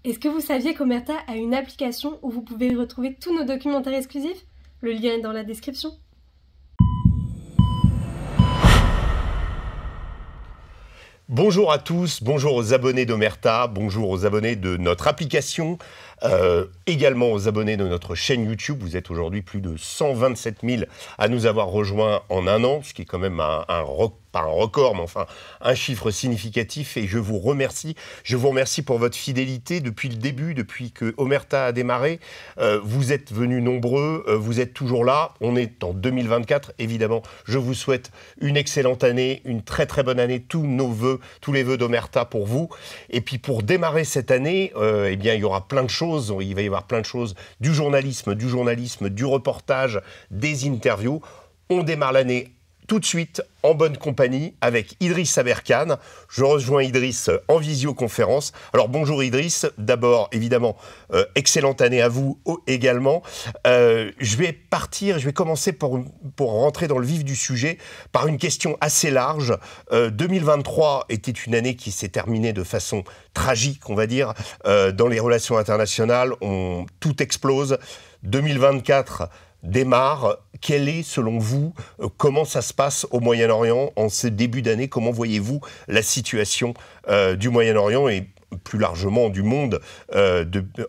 Est-ce que vous saviez qu'Omerta a une application où vous pouvez retrouver tous nos documentaires exclusifs? Le lien est dans la description. Bonjour à tous, bonjour aux abonnés d'Omerta, bonjour aux abonnés de notre application, également aux abonnés de notre chaîne YouTube. Vous êtes aujourd'hui plus de 127 000 à nous avoir rejoints en un an, ce qui est quand même pas un record, mais enfin un chiffre significatif, et je vous remercie. Je vous remercie pour votre fidélité depuis le début, depuis que Omerta a démarré. Vous êtes venus nombreux, vous êtes toujours là. On est en 2024, évidemment. Je vous souhaite une excellente année, une très très bonne année, tous les vœux d'Omerta pour vous. Et puis pour démarrer cette année, eh bien il y aura plein de choses. Il va y avoir plein de choses, du journalisme, du reportage, des interviews. On démarre l'année tout de suite en bonne compagnie avec Idriss Aberkane. Je rejoins Idriss en visioconférence. Alors bonjour Idriss, d'abord évidemment, excellente année à vous également. Je vais commencer pour rentrer dans le vif du sujet par une question assez large. 2023 était une année qui s'est terminée de façon tragique, on va dire, dans les relations internationales. Tout explose. 2024 démarre. Quel est, selon vous, comment ça se passe au Moyen-Orient en ce début d'année? Comment voyez-vous la situation du Moyen-Orient et plus largement du monde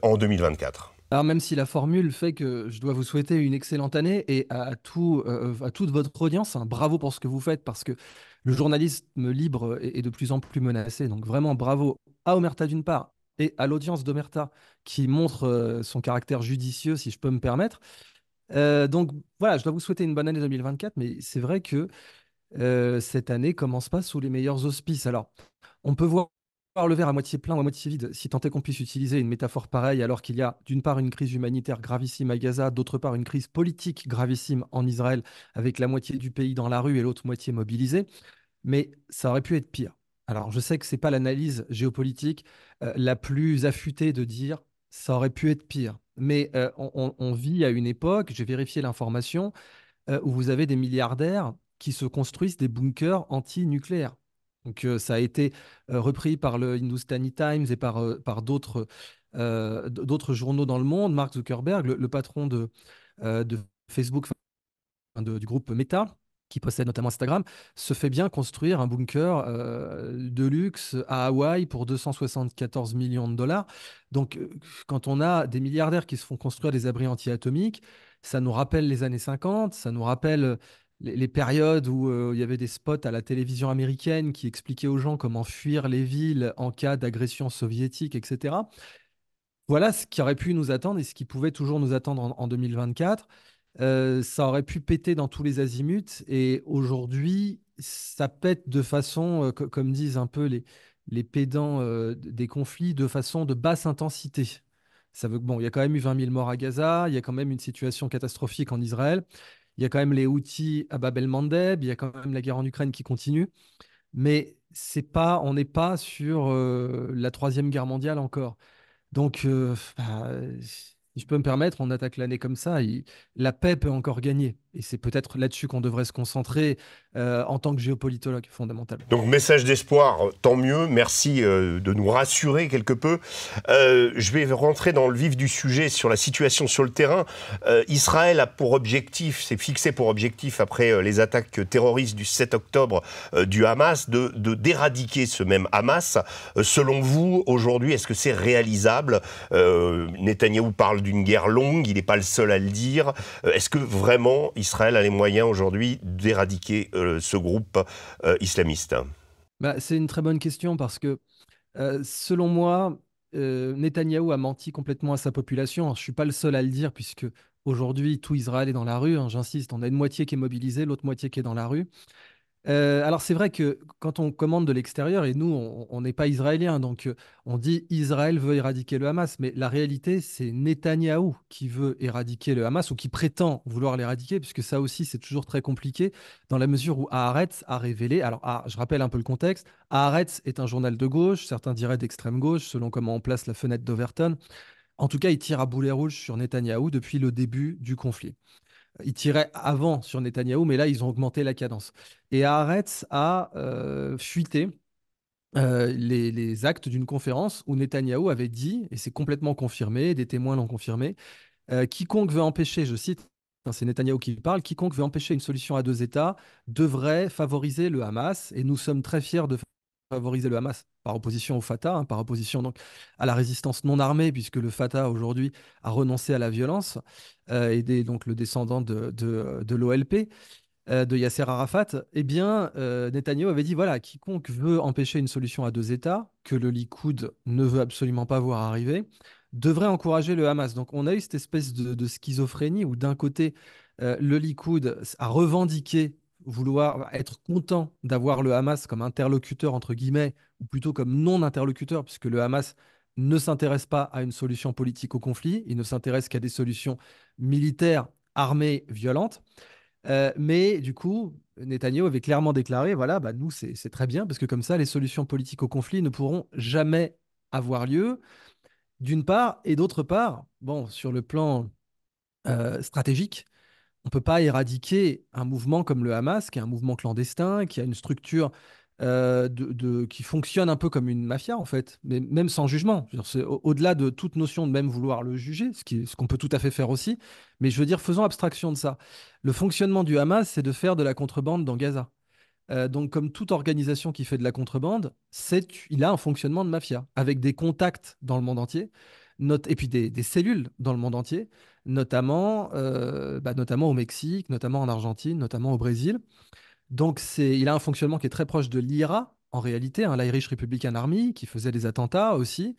en 2024? Alors même si la formule fait que je dois vous souhaiter une excellente année et à toute votre audience, hein, bravo pour ce que vous faites parce que le journalisme libre est de plus en plus menacé. Donc vraiment bravo à Omerta d'une part et à l'audience d'Omerta qui montre son caractère judicieux, si je peux me permettre. Donc voilà, je dois vous souhaiter une bonne année 2024, mais c'est vrai que cette année commence pas sous les meilleurs auspices. Alors, on peut voir le verre à moitié plein ou à moitié vide, si tant est qu'on puisse utiliser une métaphore pareille, alors qu'il y a d'une part une crise humanitaire gravissime à Gaza, d'autre part une crise politique gravissime en Israël, avec la moitié du pays dans la rue et l'autre moitié mobilisée. Mais ça aurait pu être pire. Alors, je sais que c'est pas l'analyse géopolitique la plus affûtée de dire ça aurait pu être pire. Mais on vit à une époque, j'ai vérifié l'information, où vous avez des milliardaires qui se construisent des bunkers anti-nucléaires. Donc ça a été repris par le Hindustani Times et par d'autres journaux dans le monde. Mark Zuckerberg, le patron de Facebook, du groupe Meta, qui possède notamment Instagram, se fait bien construire un bunker de luxe à Hawaï pour 274 millions de dollars. Donc, quand on a des milliardaires qui se font construire des abris anti-atomiques, ça nous rappelle les années 50, ça nous rappelle les périodes où il y avait des spots à la télévision américaine qui expliquaient aux gens comment fuir les villes en cas d'agression soviétique, etc. Voilà ce qui aurait pu nous attendre et ce qui pouvait toujours nous attendre en 2024. Ça aurait pu péter dans tous les azimuts et aujourd'hui, ça pète de façon, comme disent un peu les pédants des conflits, de façon de basse intensité. Ça veut que bon, il y a quand même eu 20 000 morts à Gaza, il y a quand même une situation catastrophique en Israël, il y a quand même les Houthis à Bab el-Mandeb, il y a quand même la guerre en Ukraine qui continue, mais c'est pas, on n'est pas sur la troisième guerre mondiale encore. Donc, si je peux me permettre, on attaque l'année comme ça, la paix peut encore gagner. Et c'est peut-être là-dessus qu'on devrait se concentrer en tant que géopolitologue, fondamentalement. Donc message d'espoir, tant mieux, merci de nous rassurer quelque peu. Je vais rentrer dans le vif du sujet sur la situation sur le terrain. Israël a pour objectif, s'est fixé pour objectif après les attaques terroristes du 7 octobre du Hamas, d'éradiquer ce même Hamas. Selon vous, aujourd'hui, est-ce que c'est réalisable? Netanyahou parle d'une guerre longue, il n'est pas le seul à le dire. Est-ce que vraiment Israël a les moyens aujourd'hui d'éradiquer ce groupe islamiste? Bah, c'est une très bonne question parce que, selon moi, Netanyahou a menti complètement à sa population. Alors, je ne suis pas le seul à le dire puisque aujourd'hui, tout Israël est dans la rue, hein, j'insiste, on a une moitié qui est mobilisée, l'autre moitié qui est dans la rue. Alors c'est vrai que quand on commande de l'extérieur, et nous, on n'est pas israélien, donc on dit Israël veut éradiquer le Hamas, mais la réalité, c'est Netanyahou qui veut éradiquer le Hamas ou qui prétend vouloir l'éradiquer, puisque ça aussi, c'est toujours très compliqué, dans la mesure où Haaretz a révélé, alors je rappelle un peu le contexte, Haaretz est un journal de gauche, certains diraient d'extrême gauche, selon comment on place la fenêtre d'Overton. En tout cas, il tire à boulet rouge sur Netanyahou depuis le début du conflit. Ils tiraient avant sur Netanyahou, mais là, ils ont augmenté la cadence. Et Haaretz a fuité les actes d'une conférence où Netanyahou avait dit, et c'est complètement confirmé, des témoins l'ont confirmé, quiconque veut empêcher, je cite, hein, c'est Netanyahou qui parle, quiconque veut empêcher une solution à deux États devrait favoriser le Hamas, et nous sommes très fiers de favoriser le Hamas par opposition au Fatah, hein, par opposition donc à la résistance non armée, puisque le Fatah aujourd'hui a renoncé à la violence, donc le descendant de l'OLP, de Yasser Arafat, eh bien, Netanyahou avait dit, voilà, quiconque veut empêcher une solution à deux États, que le Likoud ne veut absolument pas voir arriver, devrait encourager le Hamas. Donc on a eu cette espèce de schizophrénie où d'un côté, le Likoud a revendiqué vouloir être content d'avoir le Hamas comme interlocuteur, entre guillemets, ou plutôt comme non-interlocuteur, puisque le Hamas ne s'intéresse pas à une solution politique au conflit, il ne s'intéresse qu'à des solutions militaires, armées, violentes. Mais du coup, Netanyahou avait clairement déclaré, voilà, bah, nous, c'est très bien, parce que comme ça, les solutions politiques au conflit ne pourront jamais avoir lieu, d'une part, et d'autre part, bon, sur le plan stratégique, on ne peut pas éradiquer un mouvement comme le Hamas, qui est un mouvement clandestin, qui a une structure qui fonctionne un peu comme une mafia, en fait, mais même sans jugement. Je veux dire, au-delà de toute notion de même vouloir le juger, ce qu'on peut tout à fait faire aussi, mais je veux dire, faisons abstraction de ça. Le fonctionnement du Hamas, c'est de faire de la contrebande dans Gaza. Donc, comme toute organisation qui fait de la contrebande, il a un fonctionnement de mafia, avec des contacts dans le monde entier, et puis des cellules dans le monde entier, notamment au Mexique, notamment en Argentine, notamment au Brésil. Donc, il a un fonctionnement qui est très proche de l'IRA, en réalité, hein, l'Irish Republican Army, qui faisait des attentats aussi,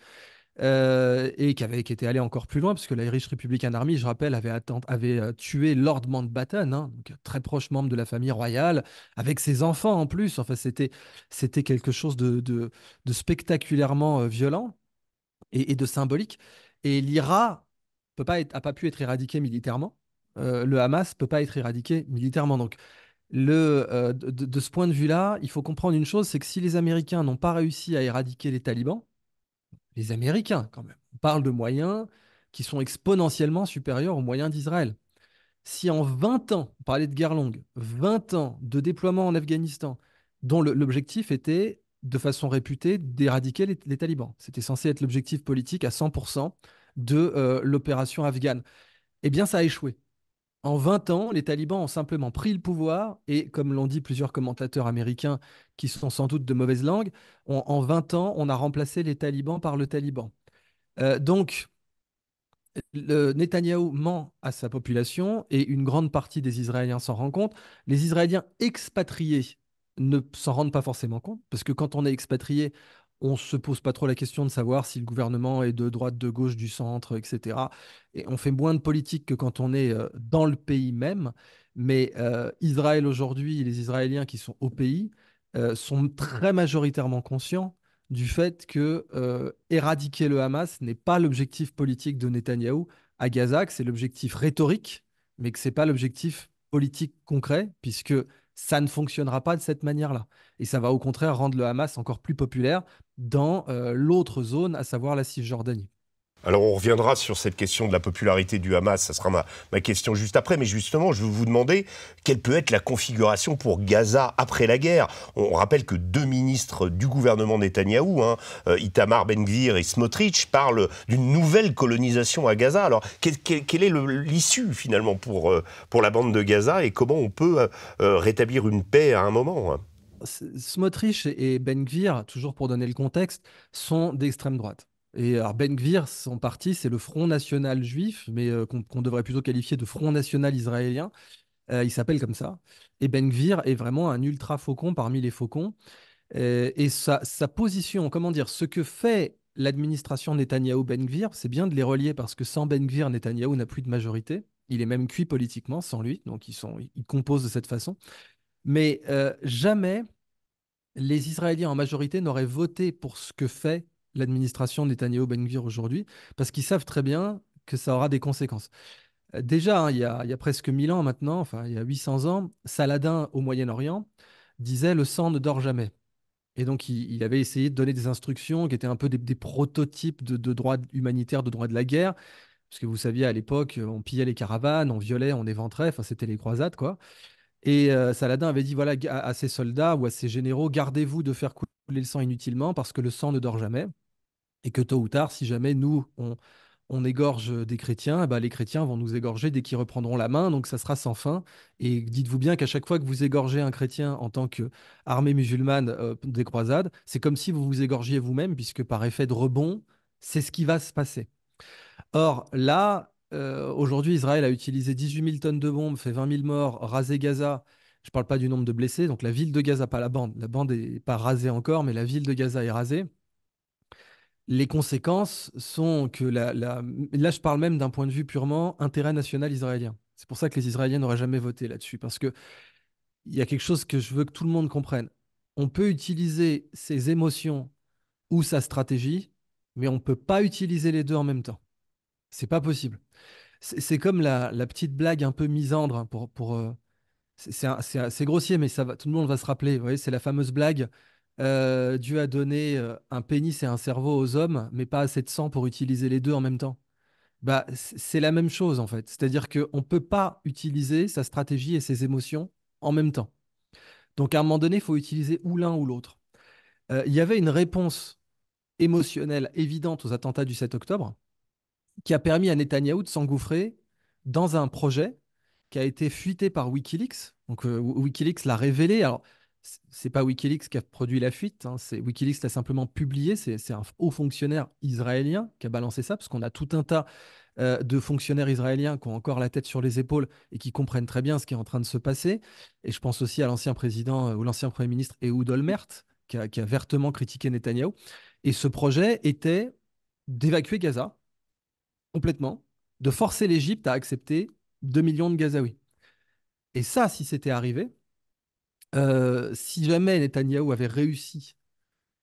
qui était allé encore plus loin, parce que l'Irish Republican Army, je rappelle, avait tué Lord Mountbatten, hein, donc très proche membre de la famille royale, avec ses enfants en plus. Enfin, c'était quelque chose de spectaculairement violent et de symbolique. Et l'IRA a pas pu être éradiqué militairement. Le Hamas peut pas être éradiqué militairement. Donc, de ce point de vue-là, il faut comprendre une chose, c'est que si les Américains n'ont pas réussi à éradiquer les talibans, les Américains, quand même. On parle de moyens qui sont exponentiellement supérieurs aux moyens d'Israël. Si en 20 ans, on parlait de guerre longue, 20 ans de déploiement en Afghanistan, dont l'objectif était, de façon réputée, d'éradiquer les talibans. C'était censé être l'objectif politique à 100% de l'opération afghane. Eh bien, ça a échoué. En 20 ans, les talibans ont simplement pris le pouvoir et, comme l'ont dit plusieurs commentateurs américains qui sont sans doute de mauvaise langue, en 20 ans, on a remplacé les talibans par le taliban. Donc, Netanyahou ment à sa population et une grande partie des Israéliens s'en rend compte. Les Israéliens expatriés ne s'en rendent pas forcément compte parce que quand on est expatrié, on ne se pose pas trop la question de savoir si le gouvernement est de droite, de gauche, du centre, etc. Et on fait moins de politique que quand on est dans le pays même. Mais Israël aujourd'hui, les Israéliens qui sont au pays sont très majoritairement conscients du fait que éradiquer le Hamas n'est pas l'objectif politique de Netanyahou à Gaza, que c'est l'objectif rhétorique, mais que ce n'est pas l'objectif politique concret, puisque ça ne fonctionnera pas de cette manière-là. Et ça va au contraire rendre le Hamas encore plus populaire dans l'autre zone, à savoir la Cisjordanie. Alors on reviendra sur cette question de la popularité du Hamas, ça sera ma question juste après, mais justement je veux vous demander quelle peut être la configuration pour Gaza après la guerre. On rappelle que deux ministres du gouvernement Netanyahou, Itamar Ben-Gvir et Smotrich, parlent d'une nouvelle colonisation à Gaza. Alors quelle est l'issue finalement pour la bande de Gaza et comment on peut rétablir une paix à un moment? Smotrich et Ben-Gvir, toujours pour donner le contexte, sont d'extrême droite. Et alors Ben-Gvir, son parti, c'est le Front National Juif, mais qu'on devrait plutôt qualifier de Front National Israélien. Il s'appelle comme ça. Et Ben-Gvir est vraiment un ultra faucon parmi les faucons. Et sa position, comment dire, ce que fait l'administration Netanyahou-Ben-Gvir, c'est bien de les relier parce que sans Ben-Gvir, Netanyahou n'a plus de majorité. Il est même cuit politiquement sans lui, donc ils composent de cette façon. Mais jamais les Israéliens en majorité n'auraient voté pour ce que fait l'administration Netanyahou-Ben-Gvir aujourd'hui, parce qu'ils savent très bien que ça aura des conséquences. Déjà, hein, il y a presque 1000 ans maintenant, enfin il y a 800 ans, Saladin au Moyen-Orient disait le sang ne dort jamais. Et donc il avait essayé de donner des instructions qui étaient un peu des prototypes de droit humanitaire, de droit de la guerre. Parce que vous saviez, à l'époque, on pillait les caravanes, on violait, on éventrait, enfin c'était les croisades, quoi. Et Saladin avait dit voilà, à ses soldats ou à ses généraux, gardez-vous de faire couler le sang inutilement parce que le sang ne dort jamais. Et que tôt ou tard, si jamais on égorge des chrétiens, eh ben, les chrétiens vont nous égorger dès qu'ils reprendront la main, donc ça sera sans fin. Et dites-vous bien qu'à chaque fois que vous égorgez un chrétien en tant qu'armée musulmane des croisades, c'est comme si vous vous égorgiez vous-même, puisque par effet de rebond, c'est ce qui va se passer. Or, là, aujourd'hui, Israël a utilisé 18 000 tonnes de bombes, fait 20 000 morts, rasé Gaza. Je ne parle pas du nombre de blessés, donc la ville de Gaza, pas la bande. La bande n'est pas rasée encore, mais la ville de Gaza est rasée. Les conséquences sont que là, je parle même d'un point de vue purement intérêt national israélien. C'est pour ça que les Israéliens n'auraient jamais voté là-dessus, parce que il y a quelque chose que je veux que tout le monde comprenne. On peut utiliser ses émotions ou sa stratégie, mais on ne peut pas utiliser les deux en même temps. C'est pas possible. C'est comme la petite blague un peu misandre hein, c'est grossier, mais ça va, tout le monde va se rappeler. Vous voyez, c'est la fameuse blague. Dieu a donné un pénis et un cerveau aux hommes, mais pas assez de sang pour utiliser les deux en même temps. Bah, c'est la même chose en fait. C'est-à-dire qu'on ne peut pas utiliser sa stratégie et ses émotions en même temps. Donc à un moment donné, il faut utiliser ou l'un ou l'autre. Il y avait une réponse émotionnelle évidente aux attentats du 7 octobre qui a permis à Netanyahou de s'engouffrer dans un projet qui a été fuité par Wikileaks. Donc Wikileaks l'a révélé. Alors, c'est pas Wikileaks qui a produit la fuite, hein, c'est Wikileaks l'a simplement publié. C'est un haut fonctionnaire israélien qui a balancé ça, parce qu'on a tout un tas de fonctionnaires israéliens qui ont encore la tête sur les épaules et qui comprennent très bien ce qui est en train de se passer. Et je pense aussi à l'ancien président ou l'ancien premier ministre Ehud Olmert, qui a vertement critiqué Netanyahou. Et ce projet était d'évacuer Gaza complètement, de forcer l'Égypte à accepter 2 millions de Gazaouis. Et ça, si c'était arrivé, si jamais Netanyahou avait réussi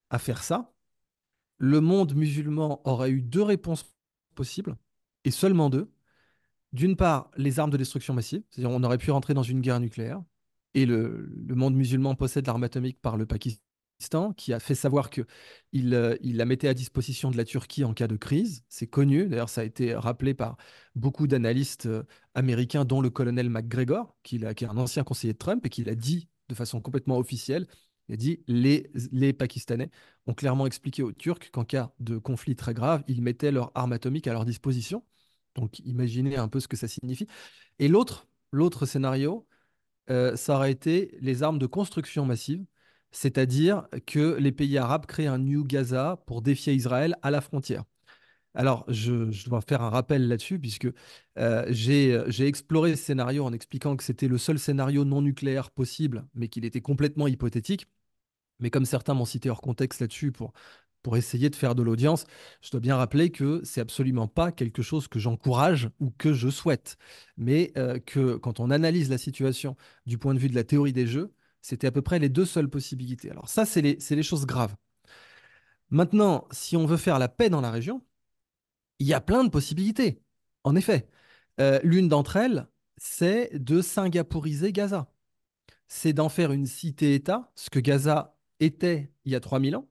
à faire ça, le monde musulman aurait eu deux réponses possibles, et seulement deux. D'une part, les armes de destruction massive, c'est-à-dire on aurait pu rentrer dans une guerre nucléaire, et le monde musulman possède l'arme atomique par le Pakistan, qui a fait savoir qu'il la mettait à disposition de la Turquie en cas de crise. C'est connu, d'ailleurs ça a été rappelé par beaucoup d'analystes américains, dont le colonel McGregor, qui est un ancien conseiller de Trump, et qui l'a dit de façon complètement officielle. Il a dit les Pakistanais ont clairement expliqué aux Turcs qu'en cas de conflit très grave, ils mettaient leur arme atomique à leur disposition. Donc imaginez un peu ce que ça signifie. Et l'autre scénario, ça aurait été les armes de construction massive, c'est-à-dire que les pays arabes créent un New Gaza pour défier Israël à la frontière. Alors, je dois faire un rappel là-dessus, puisque j'ai exploré ce scénario en expliquant que c'était le seul scénario non nucléaire possible, mais qu'il était complètement hypothétique. Mais comme certains m'ont cité hors contexte là-dessus pour essayer de faire de l'audience, je dois bien rappeler que c'est absolument pas quelque chose que j'encourage ou que je souhaite. Mais que quand on analyse la situation du point de vue de la théorie des jeux, c'était à peu près les deux seules possibilités. Alors ça, c'est les choses graves. Maintenant, si on veut faire la paix dans la région, il y a plein de possibilités. En effet, l'une d'entre elles, c'est de singapouriser Gaza, c'est d'en faire une cité-État, ce que Gaza était il y a 3000 ans.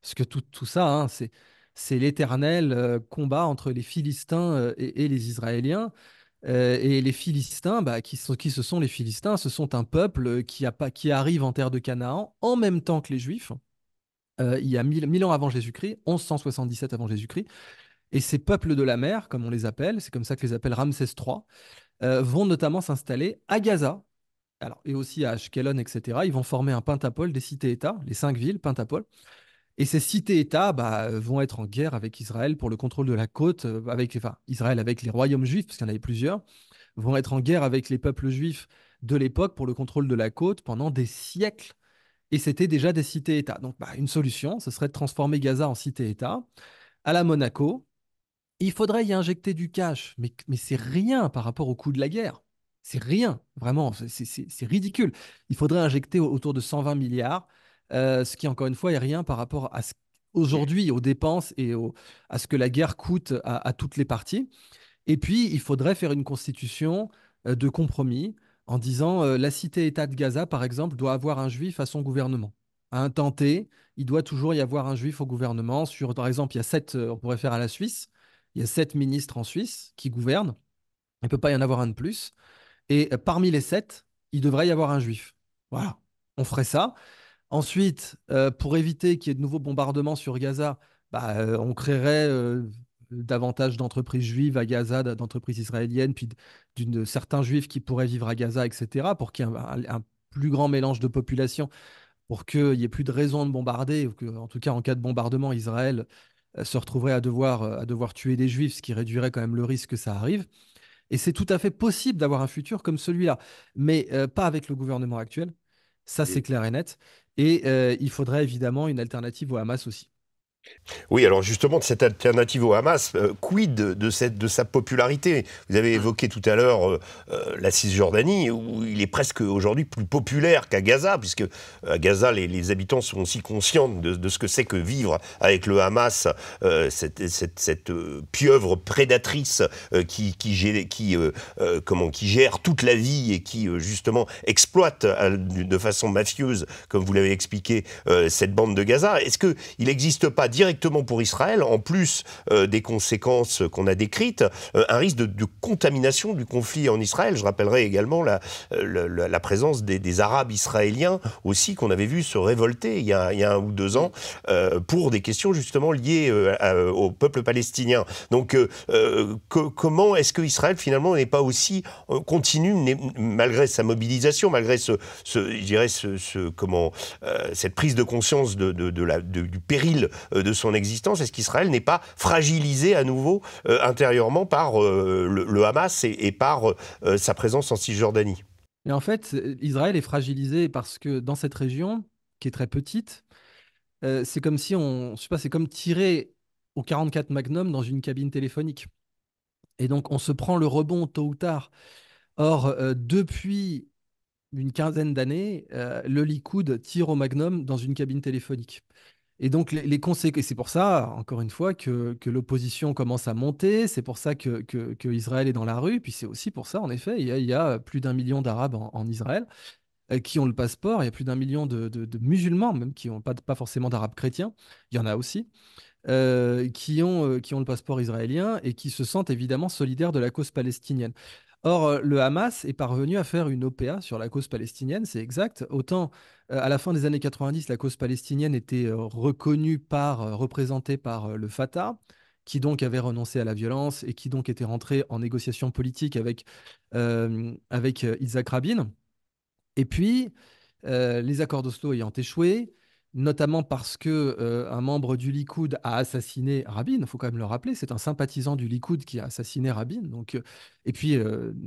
Parce que tout ça, hein, c'est l'éternel combat entre les Philistins et les Israéliens. Et les Philistins, bah, qui ce sont les Philistins? Ce sont un peuple qui arrive en terre de Canaan en même temps que les Juifs, il y a 1000 ans avant Jésus-Christ, 1177 avant Jésus-Christ. Et ces peuples de la mer, comme on les appelle, c'est comme ça que les appelle Ramsès III, vont notamment s'installer à Gaza, alors, et aussi à Ashkelon, etc. Ils vont former un pentapole des cités-États, les 5 villes, pentapole. Et ces cités-États bah, vont être en guerre avec Israël pour le contrôle de la côte, enfin, Israël avec les royaumes juifs, parce qu'il y en avait plusieurs, vont être en guerre avec les peuples juifs de l'époque pour le contrôle de la côte pendant des siècles. Et c'était déjà des cités-États. Donc, bah, une solution, ce serait de transformer Gaza en cité-État, à la Monaco. Il faudrait y injecter du cash, mais c'est rien par rapport au coût de la guerre. C'est rien, vraiment, c'est ridicule. Il faudrait injecter autour de 120 milliards, ce qui, encore une fois, est rien par rapport aujourd'hui aux dépenses et à ce que la guerre coûte à toutes les parties. Et puis, il faudrait faire une constitution de compromis en disant la cité-État de Gaza, par exemple, doit avoir un juif à son gouvernement. À un temps T, il doit toujours y avoir un juif au gouvernement. Par exemple, il y a on pourrait faire à la Suisse, il y a 7 ministres en Suisse qui gouvernent. Il ne peut pas y en avoir un de plus. Et parmi les 7, il devrait y avoir un juif. Voilà, on ferait ça. Ensuite, pour éviter qu'il y ait de nouveaux bombardements sur Gaza, bah, on créerait davantage d'entreprises juives à Gaza, d'entreprises israéliennes, puis d'une certains juifs qui pourraient vivre à Gaza, etc., pour qu'il y ait un plus grand mélange de population, pour qu'il n'y ait plus de raison de bombarder, ou que, en tout cas en cas de bombardement, Israël se retrouverait à devoir tuer des juifs, ce qui réduirait quand même le risque que ça arrive. Et c'est tout à fait possible d'avoir un futur comme celui-là, mais pas avec le gouvernement actuel. Ça, c'est clair et net. Et il faudrait évidemment une alternative au Hamas aussi. Oui, alors justement, de cette alternative au Hamas, quid de sa popularité? Vous avez évoqué tout à l'heure la Cisjordanie, où il est presque aujourd'hui plus populaire qu'à Gaza, puisque à Gaza, les habitants sont aussi conscients de ce que c'est que vivre avec le Hamas, cette pieuvre prédatrice qui gère toute la vie et qui, justement, exploite de façon mafieuse, comme vous l'avez expliqué, cette bande de Gaza. Est-ce qu'il n'existe pas directement pour Israël, en plus des conséquences qu'on a décrites, un risque de contamination du conflit en Israël? Je rappellerai également la présence des Arabes israéliens aussi, qu'on avait vu se révolter il y a 1 ou 2 ans pour des questions justement liées au peuple palestinien. Donc comment est-ce que Israël finalement n'est pas aussi continue, malgré sa mobilisation, malgré je dirais cette prise de conscience du péril de son existence, est-ce qu'Israël n'est pas fragilisé à nouveau intérieurement par le Hamas et par sa présence en Cisjordanie? Et en fait, Israël est fragilisé parce que dans cette région, qui est très petite, c'est comme si je sais pas, c'est comme tirer au 44 Magnum dans une cabine téléphonique. Et donc, on se prend le rebond tôt ou tard. Or, depuis une quinzaine d'années, le Likoud tire au Magnum dans une cabine téléphonique. Et donc, les conséquences, c'est pour ça, encore une fois, que l'opposition commence à monter, c'est pour ça que Israël est dans la rue, puis c'est aussi pour ça, en effet, il y a plus d'1 million d'Arabes en Israël qui ont le passeport, il y a plus d'1 million de musulmans, même qui n'ont pas forcément d'Arabes chrétiens, il y en a aussi, qui ont le passeport israélien et qui se sentent évidemment solidaires de la cause palestinienne. Or, le Hamas est parvenu à faire une OPA sur la cause palestinienne, c'est exact. Autant à la fin des années 90, la cause palestinienne était reconnue représentée par le Fatah, qui donc avait renoncé à la violence et qui donc était rentré en négociation politique avec Yitzhak Rabin. Et puis, les accords d'Oslo ayant échoué, notamment parce que un membre du Likoud a assassiné Rabin, il faut quand même le rappeler, c'est un sympathisant du Likoud qui a assassiné Rabin. Donc, et puis,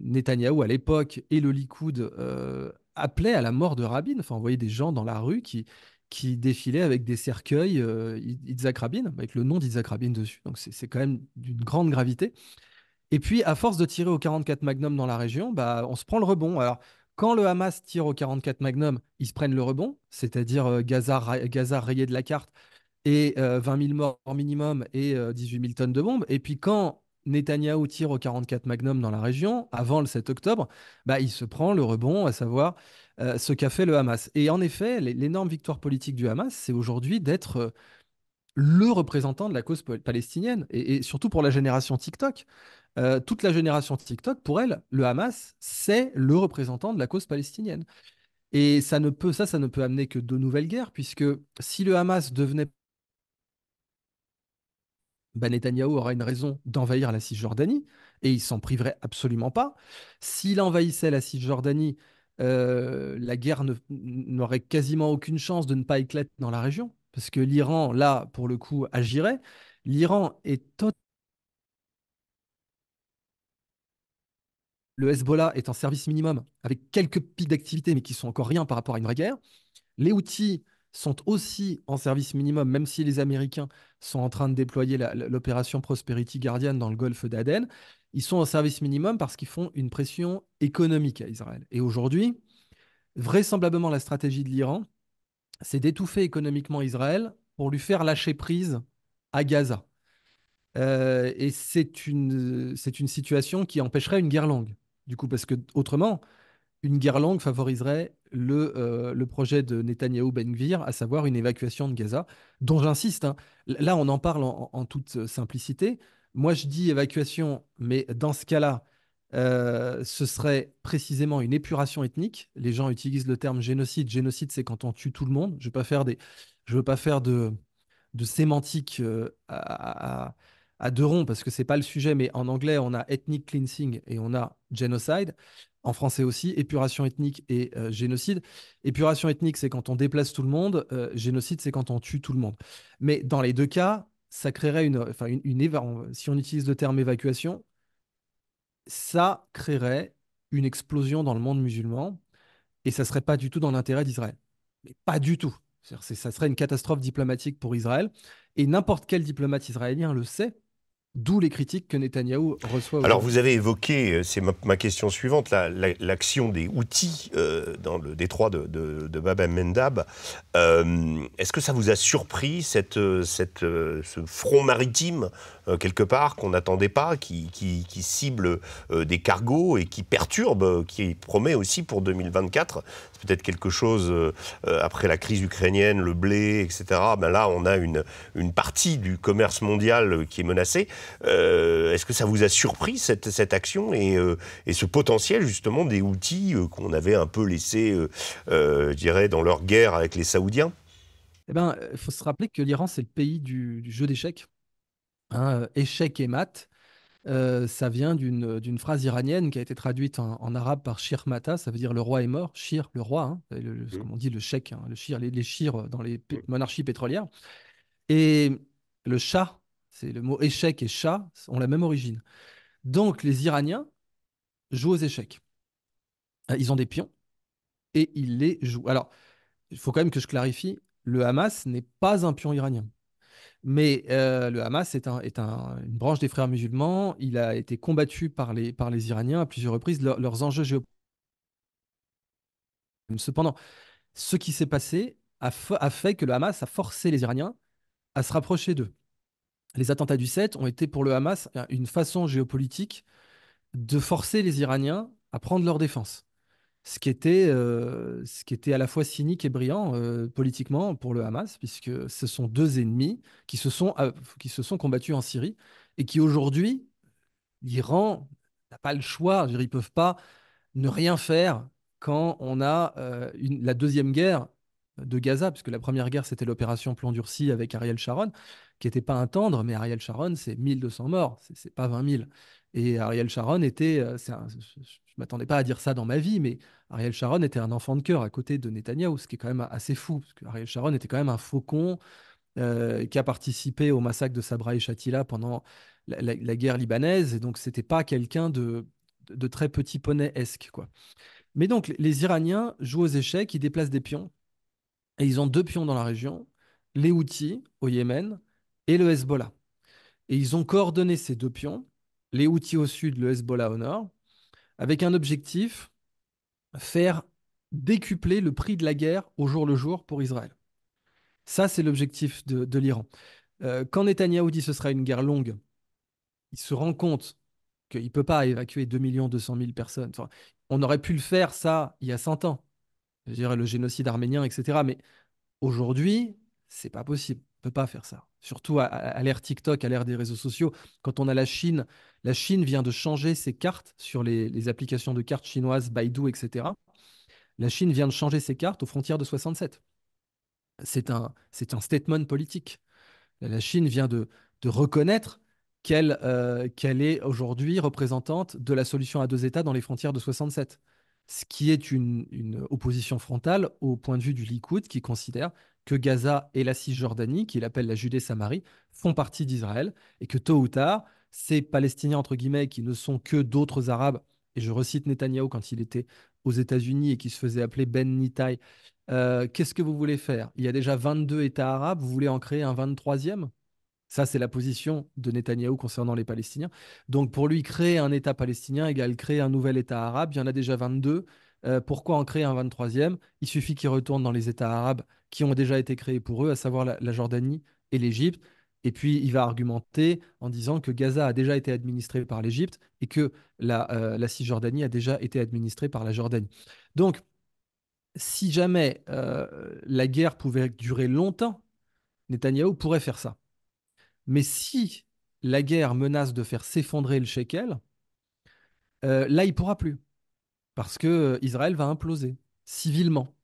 Netanyahou, à l'époque, et le Likoud appelaient à la mort de Rabin. Enfin, on voyait des gens dans la rue qui défilaient avec des cercueils Yitzhak Rabin, avec le nom d'Yitzhak Rabin dessus. Donc, c'est quand même d'une grande gravité. Et puis, à force de tirer au 44 Magnum dans la région, bah, on se prend le rebond. Alors, quand le Hamas tire au 44 Magnum, ils se prennent le rebond, c'est-à-dire Gaza rayé de la carte et 20 000 morts minimum et 18 000 tonnes de bombes. Et puis, quand Netanyahou tire au 44 Magnum dans la région, avant le 7 octobre, bah, il se prend le rebond, à savoir ce qu'a fait le Hamas. Et en effet, l'énorme victoire politique du Hamas, c'est aujourd'hui d'être le représentant de la cause palestinienne, et surtout pour la génération TikTok. Toute la génération TikTok, pour elle, le Hamas, c'est le représentant de la cause palestinienne. Et ça ne peut amener que de nouvelles guerres, puisque si le Hamas devenait, bah, Netanyahou aura une raison d'envahir la Cisjordanie, et il s'en priverait absolument pas. S'il envahissait la Cisjordanie, la guerre n'aurait quasiment aucune chance de ne pas éclater dans la région, parce que l'Iran, là, pour le coup, agirait. L'Iran est Le Hezbollah est en service minimum, avec quelques pics d'activité, mais qui sont encore rien par rapport à une vraie guerre. Les Houthis sont aussi en service minimum, même si les Américains sont en train de déployer l'opération Prosperity Guardian dans le golfe d'Aden. Ils sont en service minimum parce qu'ils font une pression économique à Israël. Et aujourd'hui, vraisemblablement, la stratégie de l'Iran, c'est d'étouffer économiquement Israël pour lui faire lâcher prise à Gaza. Et c'est une situation qui empêcherait une guerre longue. Du coup, parce que autrement, une guerre longue favoriserait le projet de Netanyahou Ben Gvir, à savoir une évacuation de Gaza, dont j'insiste, hein. Là, on en parle en toute simplicité. Moi, je dis évacuation, mais dans ce cas-là, ce serait précisément une épuration ethnique. Les gens utilisent le terme génocide. Génocide, c'est quand on tue tout le monde. Je veux pas faire de sémantique à deux ronds parce que c'est pas le sujet, mais en anglais, on a ethnic cleansing et on a genocide. En français aussi, épuration ethnique et génocide. Épuration ethnique, c'est quand on déplace tout le monde. Génocide, c'est quand on tue tout le monde. Mais dans les deux cas, ça créerait si on utilise le terme évacuation, ça créerait une explosion dans le monde musulman et ça serait pas du tout dans l'intérêt d'Israël. Mais pas du tout. Ça serait une catastrophe diplomatique pour Israël et n'importe quel diplomate israélien le sait, d'où les critiques que Netanyahou reçoit Alors, aujourd'hui. vous avez évoqué, c'est ma question suivante, l'action des Houthis dans le détroit de Bab el-Mandab. Est-ce que ça vous a surpris, ce front maritime, quelque part, qu'on n'attendait pas, qui cible des cargos et qui perturbe, qui promet aussi pour 2024? C'est peut-être quelque chose, après la crise ukrainienne, le blé, etc. Ben là, on a une partie du commerce mondial qui est menacée. Est-ce que ça vous a surpris cette action et ce potentiel justement des Houthis qu'on avait un peu laissé, je dirais, dans leur guerre avec les Saoudiens? Eh ben, il faut se rappeler que l'Iran, c'est le pays du jeu d'échecs. Hein, échec et mat, ça vient d'une phrase iranienne qui a été traduite en arabe par Shir Mata, ça veut dire le roi est mort. Shir, le roi, hein, comme on dit, le sheikh, hein, le shir, les shirs dans les monarchies pétrolières. Et le shah, c'est le mot échec et shah, ont la même origine. Donc les Iraniens jouent aux échecs. Ils ont des pions et ils les jouent. Alors, il faut quand même que je clarifie, le Hamas n'est pas un pion iranien. Mais le Hamas une branche des frères musulmans. Il a été combattu par les Iraniens à plusieurs reprises. Leurs enjeux géopolitiques. Cependant, ce qui s'est passé a fait que le Hamas a forcé les Iraniens à se rapprocher d'eux. Les attentats du 7 ont été pour le Hamas une façon géopolitique de forcer les Iraniens à prendre leur défense. Ce qui était à la fois cynique et brillant politiquement pour le Hamas, puisque ce sont deux ennemis qui se sont combattus en Syrie et qui aujourd'hui, l'Iran n'a pas le choix. Je veux dire, ils ne peuvent pas ne rien faire quand on a la deuxième guerre de Gaza, puisque la première guerre, c'était l'opération Plan Durci avec Ariel Sharon, qui n'était pas un tendre, mais Ariel Sharon, c'est 1200 morts, c'est pas 20 000. Et Ariel Sharon était, je ne m'attendais pas à dire ça dans ma vie, mais Ariel Sharon était un enfant de cœur à côté de Netanyahou, ce qui est quand même assez fou, parce que Ariel Sharon était quand même un faucon qui a participé au massacre de Sabra et Shatila pendant la guerre libanaise, et donc c'était pas quelqu'un de très petit poney-esque, quoi. Mais donc, les Iraniens jouent aux échecs, ils déplacent des pions, et ils ont deux pions dans la région, les Houthis au Yémen et le Hezbollah. Et ils ont coordonné ces deux pions, les Houthis au sud, le Hezbollah au nord, avec un objectif, faire décupler le prix de la guerre au jour le jour pour Israël. Ça, c'est l'objectif de l'Iran. Quand Netanyahou dit que ce sera une guerre longue, il se rend compte qu'il ne peut pas évacuer 2 200 000 personnes. Enfin, on aurait pu le faire, ça, il y a 100 ans. Je dirais le génocide arménien, etc. Mais aujourd'hui, c'est pas possible. On peut pas faire ça. Surtout à l'ère TikTok, à l'ère des réseaux sociaux. Quand on a la Chine vient de changer ses cartes sur les applications de cartes chinoises, Baidu, etc. La Chine vient de changer ses cartes aux frontières de 67. C'est un statement politique. La Chine vient de reconnaître qu'elle est aujourd'hui représentante de la solution à deux États dans les frontières de 67. Ce qui est une opposition frontale au point de vue du Likoud qui considère que Gaza et la Cisjordanie, qu'il appelle la Judée-Samarie, font partie d'Israël et que tôt ou tard, ces Palestiniens, entre guillemets, qui ne sont que d'autres Arabes, et je recite Netanyahou quand il était aux États-Unis et qui se faisait appeler Ben Nitai, qu'est-ce que vous voulez faire? Il y a déjà 22 États arabes, vous voulez en créer un 23e? Ça, c'est la position de Netanyahou concernant les Palestiniens. Donc, pour lui, créer un État palestinien égale créer un nouvel État arabe. Il y en a déjà 22. Pourquoi en créer un 23e? Il suffit qu'ils retournent dans les États arabes qui ont déjà été créés pour eux, à savoir la Jordanie et l'Égypte. Et puis, il va argumenter en disant que Gaza a déjà été administré par l'Égypte et que la Cisjordanie a déjà été administrée par la Jordanie. Donc, si jamais la guerre pouvait durer longtemps, Netanyahou pourrait faire ça. Mais si la guerre menace de faire s'effondrer le shekel, Là, il pourra plus parce que Israël va imploser civilement.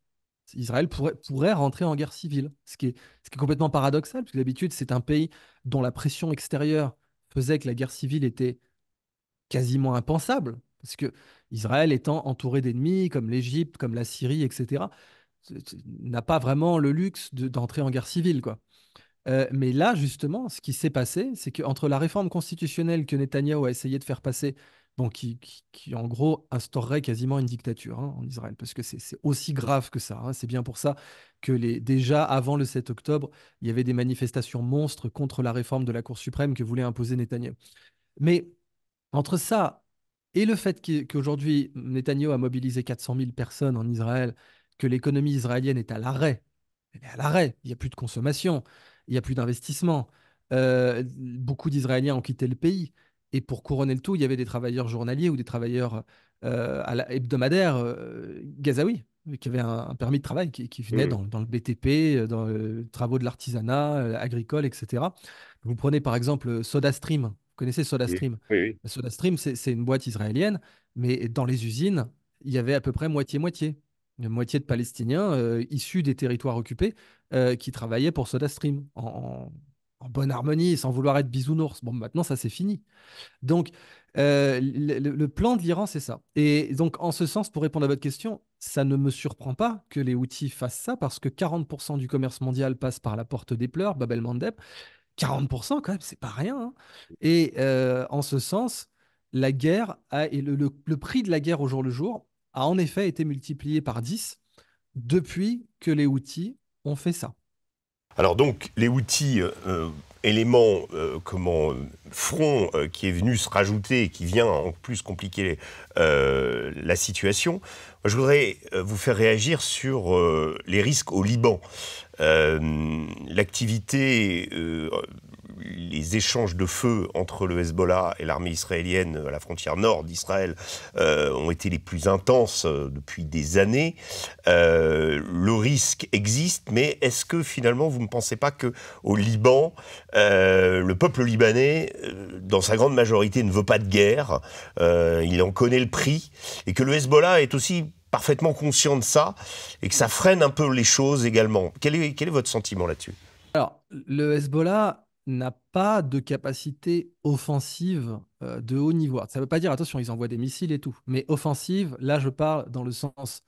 Israël pourrait rentrer en guerre civile, ce qui est complètement paradoxal, parce que d'habitude, c'est un pays dont la pression extérieure faisait que la guerre civile était quasiment impensable, parce que Israël étant entouré d'ennemis comme l'Égypte, comme la Syrie, etc., n'a pas vraiment le luxe d'entrer en guerre civile, quoi. Mais là, justement, ce qui s'est passé, c'est qu'entre la réforme constitutionnelle que Netanyahou a essayé de faire passer, bon, qui, en gros instaurerait quasiment une dictature, hein, en Israël, parce que c'est aussi grave que ça, hein. C'est bien pour ça que déjà avant le 7 octobre, il y avait des manifestations monstres contre la réforme de la Cour suprême que voulait imposer Netanyahou. Mais entre ça et le fait qu'aujourd'hui, Netanyahou a mobilisé 400 000 personnes en Israël, que l'économie israélienne est à l'arrêt, elle est à l'arrêt, il n'y a plus de consommation, il n'y a plus d'investissement. Beaucoup d'Israéliens ont quitté le pays. Et pour couronner le tout, il y avait des travailleurs journaliers ou des travailleurs hebdomadaires gazaouis, qui avaient un permis de travail, qui venaient Mmh. dans le BTP, dans les travaux de l'artisanat, agricole, etc. Vous prenez par exemple SodaStream. Vous connaissez Oui, SodaStream? oui, oui. SodaStream, c'est une boîte israélienne, mais dans les usines, il y avait à peu près moitié-moitié. Une moitié de Palestiniens issus des territoires occupés qui travaillaient pour SodaStream en bonne harmonie, sans vouloir être bisounours. Bon, maintenant, ça, c'est fini. Donc, le plan de l'Iran, c'est ça. Et donc, en ce sens, pour répondre à votre question, ça ne me surprend pas que les Houthis fassent ça parce que 40% du commerce mondial passe par la porte des pleurs, Bab el-Mandeb. 40% quand même, c'est pas rien, hein. Et en ce sens, la guerre et le prix de la guerre au jour le jour a en effet été multiplié par 10 depuis que les Houthis ont fait ça. Alors donc, les outils, élément, front qui est venu se rajouter et qui vient en plus compliquer la situation. Moi, je voudrais vous faire réagir sur les risques au Liban. L'activité, les échanges de feu entre le Hezbollah et l'armée israélienne à la frontière nord d'Israël ont été les plus intenses depuis des années. Le risque existe, mais est-ce que finalement vous ne pensez pas que au Liban, le peuple libanais, dans sa grande majorité, ne veut pas de guerre, il en connaît le prix, et que le Hezbollah est aussi parfaitement conscient de ça, et que ça freine un peu les choses également. Quel est votre sentiment là-dessus? Alors, le Hezbollah n'a pas de capacité offensive de haut niveau. Ça ne veut pas dire, attention, ils envoient des missiles et tout, mais offensive, là je parle dans le sens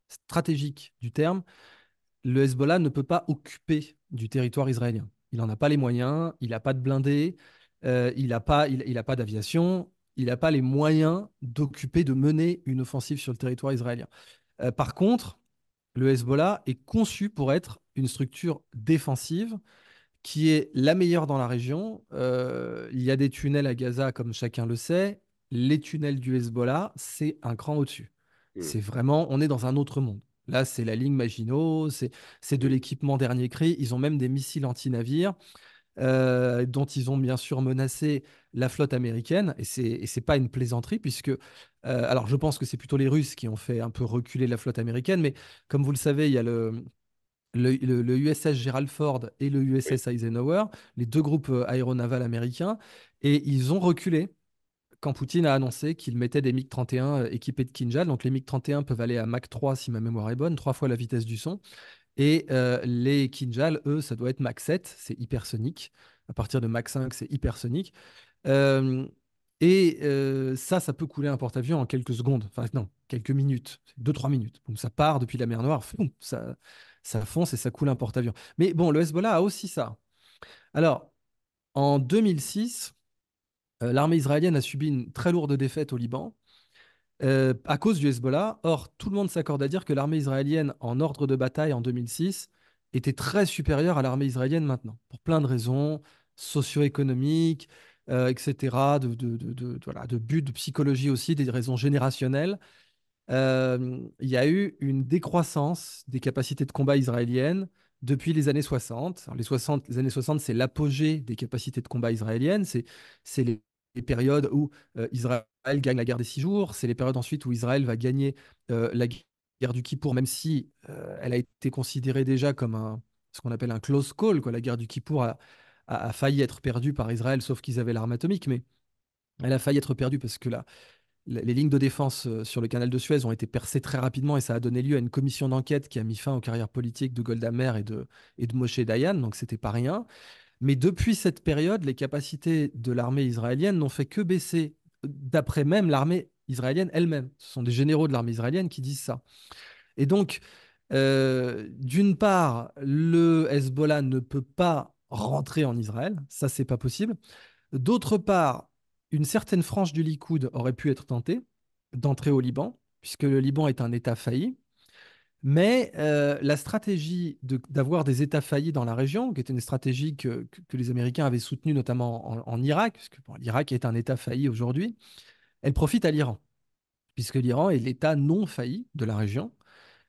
stratégique du terme. Le Hezbollah ne peut pas occuper du territoire israélien. Il n'en a pas les moyens, il n'a pas de blindés, il n'a pas, il a pas d'aviation, il n'a pas les moyens d'occuper, de mener une offensive sur le territoire israélien. Par contre, le Hezbollah est conçu pour être une structure défensive qui est la meilleure dans la région. Il y a des tunnels à Gaza, comme chacun le sait. Les tunnels du Hezbollah, c'est un cran au-dessus. Mm. C'est vraiment, on est dans un autre monde. Là, c'est la ligne Maginot, c'est de Mm. l'équipement dernier cri. Ils ont même des missiles anti-navires dont ils ont bien sûr menacé la flotte américaine. Et c'est pas une plaisanterie, puisque, alors je pense que c'est plutôt les Russes qui ont fait un peu reculer la flotte américaine, mais comme vous le savez, il y a le USS Gerald Ford et le Oui. USS Eisenhower, les deux groupes aéronavals américains, et ils ont reculé quand Poutine a annoncé qu'il mettait des MiG-31 équipés de Kinjal. Donc les MiG-31 peuvent aller à Mach 3 si ma mémoire est bonne, trois fois la vitesse du son. Et les Kinjal, eux, ça doit être Mach 7, c'est hypersonique. À partir de Mach 5, c'est hypersonique. Euh, ça peut couler un porte-avions en quelques secondes. Enfin, non, quelques minutes, 2-3 minutes. Donc, ça part depuis la mer Noire, foum, ça fonce et ça coule un porte-avions. Mais bon, le Hezbollah a aussi ça. Alors, en 2006, l'armée israélienne a subi une très lourde défaite au Liban à cause du Hezbollah. Or, tout le monde s'accorde à dire que l'armée israélienne en ordre de bataille en 2006 était très supérieure à l'armée israélienne maintenant, pour plein de raisons socio-économiques, etc., voilà, de but, de psychologie aussi, des raisons générationnelles. Il y a eu une décroissance des capacités de combat israéliennes depuis les années 60. Alors, les années 60, c'est l'apogée des capacités de combat israéliennes. C'est les périodes où Israël gagne la guerre des 6 jours. C'est les périodes ensuite où Israël va gagner la guerre du Kippour, même si elle a été considérée déjà comme ce qu'on appelle un close call, quoi. La guerre du Kippour a failli être perdue par Israël, sauf qu'ils avaient l'arme atomique, mais elle a failli être perdue parce que là, les lignes de défense sur le canal de Suez ont été percées très rapidement et ça a donné lieu à une commission d'enquête qui a mis fin aux carrières politiques de Golda Meir et de Moshe Dayan, donc c'était pas rien. Mais depuis cette période, les capacités de l'armée israélienne n'ont fait que baisser, d'après même l'armée israélienne elle-même. Ce sont des généraux de l'armée israélienne qui disent ça. Et donc, d'une part, le Hezbollah ne peut pas rentrer en Israël, ça c'est pas possible. D'autre part, une certaine frange du Likoud aurait pu être tentée d'entrer au Liban, puisque le Liban est un État failli. Mais la stratégie d'avoir des États faillis dans la région, qui était une stratégie que les Américains avaient soutenue notamment en Irak, puisque bon, l'Irak est un État failli aujourd'hui, elle profite à l'Iran, puisque l'Iran est l'État non failli de la région.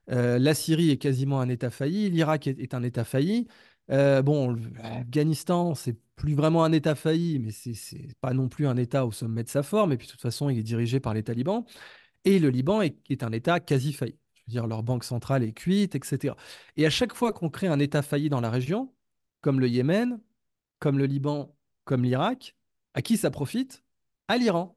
La Syrie est quasiment un État failli, l'Irak est un État failli. Bon, l'Afghanistan, c'est plus vraiment un État failli, mais c'est pas non plus un État au sommet de sa forme. Et puis de toute façon, il est dirigé par les talibans. Et le Liban est un État quasi failli. Je veux dire, leur banque centrale est cuite, etc. Et à chaque fois qu'on crée un État failli dans la région, comme le Yémen, comme le Liban, comme l'Irak, à qui ça profite? À l'Iran.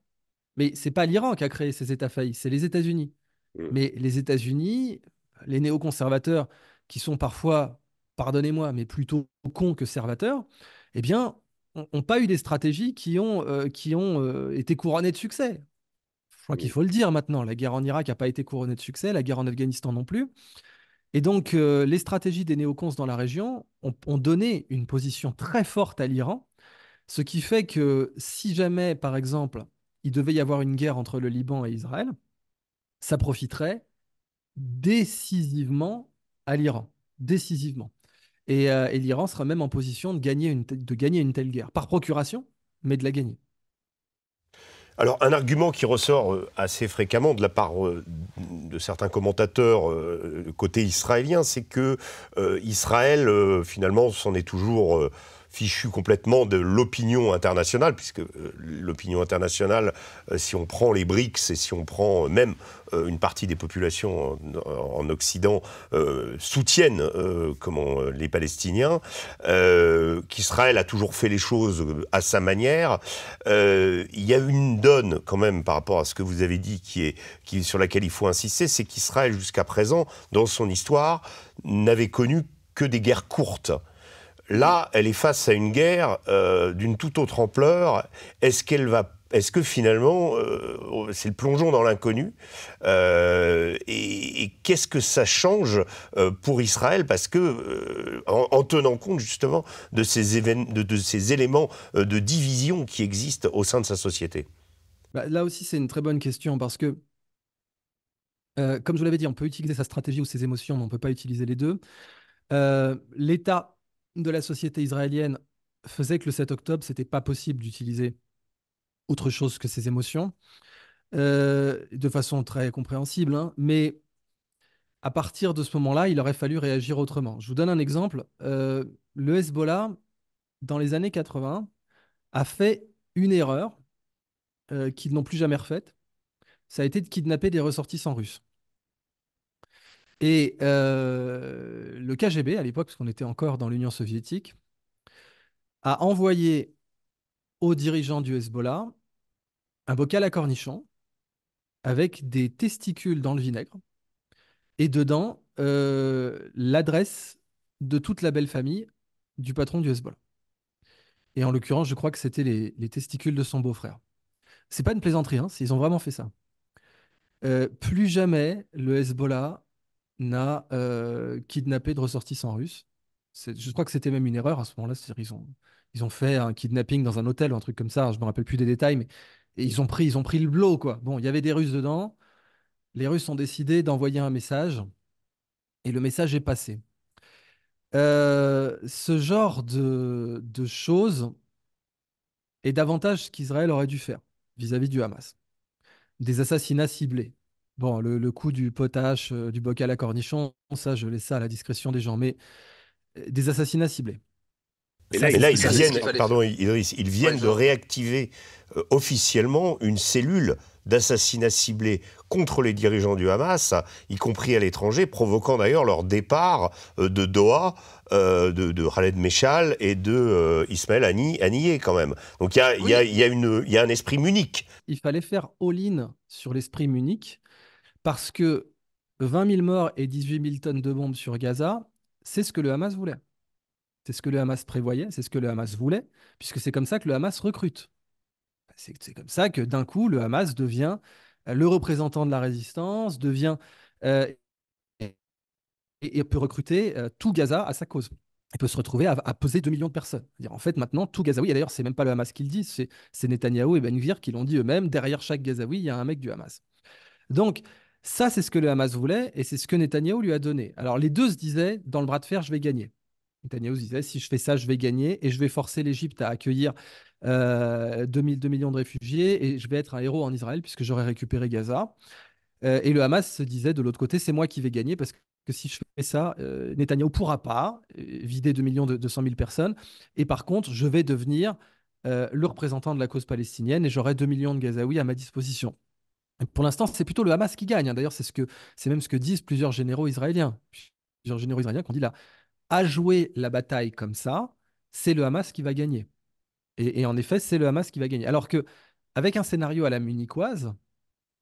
Mais c'est pas l'Iran qui a créé ces États faillis, c'est les États-Unis. Mm. Mais les États-Unis, les néoconservateurs, qui sont parfois, pardonnez-moi, mais plutôt cons que servateurs, eh bien, n'ont pas eu des stratégies qui ont été couronnées de succès. Je crois qu'il Mm. faut le dire maintenant. La guerre en Irak n'a pas été couronnée de succès, la guerre en Afghanistan non plus. Et donc, les stratégies des néocons dans la région ont donné une position très forte à l'Iran, ce qui fait que si jamais, par exemple, il devait y avoir une guerre entre le Liban et Israël, ça profiterait décisivement à l'Iran. Décisivement. Et l'Iran sera même en position de gagner une telle guerre. Par procuration, mais de la gagner. Alors, un argument qui ressort assez fréquemment de la part de certains commentateurs côté israélien, c'est que Israël, finalement, s'en est toujours fichu complètement de l'opinion internationale, puisque l'opinion internationale, si on prend les BRICS et si on prend même une partie des populations en Occident, soutiennent les Palestiniens, qu'Israël a toujours fait les choses à sa manière. Il y a une donne quand même par rapport à ce que vous avez dit sur laquelle il faut insister, c'est qu'Israël jusqu'à présent, dans son histoire, n'avait connu que des guerres courtes. Là, elle est face à une guerre d'une toute autre ampleur. Est-ce que finalement, c'est le plongeon dans l'inconnu et qu'est-ce que ça change pour Israël? Parce que, en tenant compte justement de ces éléments de division qui existent au sein de sa société. Bah, là aussi, c'est une très bonne question parce que, comme je vous l'avais dit, on peut utiliser sa stratégie ou ses émotions, mais on ne peut pas utiliser les deux. L'état de la société israélienne faisait que le 7 octobre, c'était pas possible d'utiliser autre chose que ses émotions, de façon très compréhensible, hein, mais à partir de ce moment-là, il aurait fallu réagir autrement. Je vous donne un exemple. Le Hezbollah, dans les années 80, a fait une erreur qu'ils n'ont plus jamais refaite. Ça a été de kidnapper des ressortissants russes. Et le KGB, à l'époque, parce qu'on était encore dans l'Union soviétique, a envoyé aux dirigeants du Hezbollah un bocal à cornichons avec des testicules dans le vinaigre et dedans l'adresse de toute la belle famille du patron du Hezbollah. Et en l'occurrence, je crois que c'était les testicules de son beau-frère. C'est pas une plaisanterie, hein, ils ont vraiment fait ça. Plus jamais le Hezbollah n'a kidnappé de ressortissants russes. Je crois que c'était même une erreur à ce moment-là. C'est-à-dire ils ont fait un kidnapping dans un hôtel ou un truc comme ça. Je me rappelle plus des détails, mais et ils ont pris le blow, quoi. Bon, il y avait des Russes dedans. Les Russes ont décidé d'envoyer un message et le message est passé. Ce genre de choses est davantage ce qu'Israël aurait dû faire vis-à-vis du Hamas. Des assassinats ciblés. Bon, le coup du potache, du bocal à cornichons, ça, je laisse ça à la discrétion des gens, mais des assassinats ciblés. Mais Ça, là, c'est ils viennent de réactiver officiellement une cellule d'assassinats ciblés contre les dirigeants du Hamas, y compris à l'étranger, provoquant d'ailleurs leur départ de Doha, de Khaled Meshal et de Ismaël Haniyeh quand même. Donc il y a un esprit munique. Il fallait faire all-in sur l'esprit munique parce que 20 000 morts et 18 000 tonnes de bombes sur Gaza, c'est ce que le Hamas voulait. C'est ce que le Hamas prévoyait, c'est ce que le Hamas voulait, puisque c'est comme ça que le Hamas recrute. C'est comme ça que d'un coup, le Hamas devient le représentant de la résistance, devient euh, et peut recruter tout Gaza à sa cause. Il peut se retrouver à peser 2 millions de personnes. C'est-à-dire, en fait, maintenant, tout Gazaoui, et d'ailleurs, c'est même pas le Hamas qui le dit, c'est Netanyahou et Ben Gvir qui l'ont dit eux-mêmes, derrière chaque Gazaoui, il y a un mec du Hamas. Donc, ça, c'est ce que le Hamas voulait et c'est ce que Netanyahou lui a donné. Alors, les deux se disaient, dans le bras de fer, je vais gagner. Netanyahou se disait, si je fais ça, je vais gagner et je vais forcer l'Égypte à accueillir 2 millions de réfugiés et je vais être un héros en Israël puisque j'aurai récupéré Gaza. Et le Hamas se disait, de l'autre côté, c'est moi qui vais gagner parce que si je fais ça, Netanyahou ne pourra pas vider 2 000 personnes. Et par contre, je vais devenir le représentant de la cause palestinienne et j'aurai 2 millions de Gazaouis à ma disposition. Pour l'instant, c'est plutôt le Hamas qui gagne, hein. D'ailleurs, c'est même ce que disent plusieurs généraux israéliens. Plusieurs généraux israéliens qui ont dit là, à jouer la bataille comme ça, c'est le Hamas qui va gagner. Et en effet, c'est le Hamas qui va gagner. Alors que avec un scénario à la munichoise,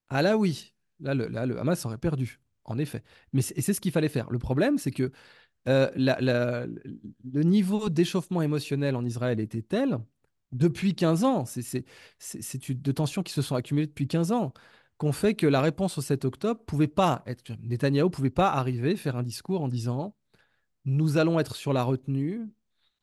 ah là oui, le Hamas aurait perdu, en effet. Et c'est ce qu'il fallait faire. Le problème, c'est que le niveau d'échauffement émotionnel en Israël était tel, depuis 15 ans, de tensions qui se sont accumulées depuis 15 ans, qu'on fait que la réponse au 7 octobre pouvait pas être. Netanyahou pouvait pas arriver, faire un discours en disant nous allons être sur la retenue,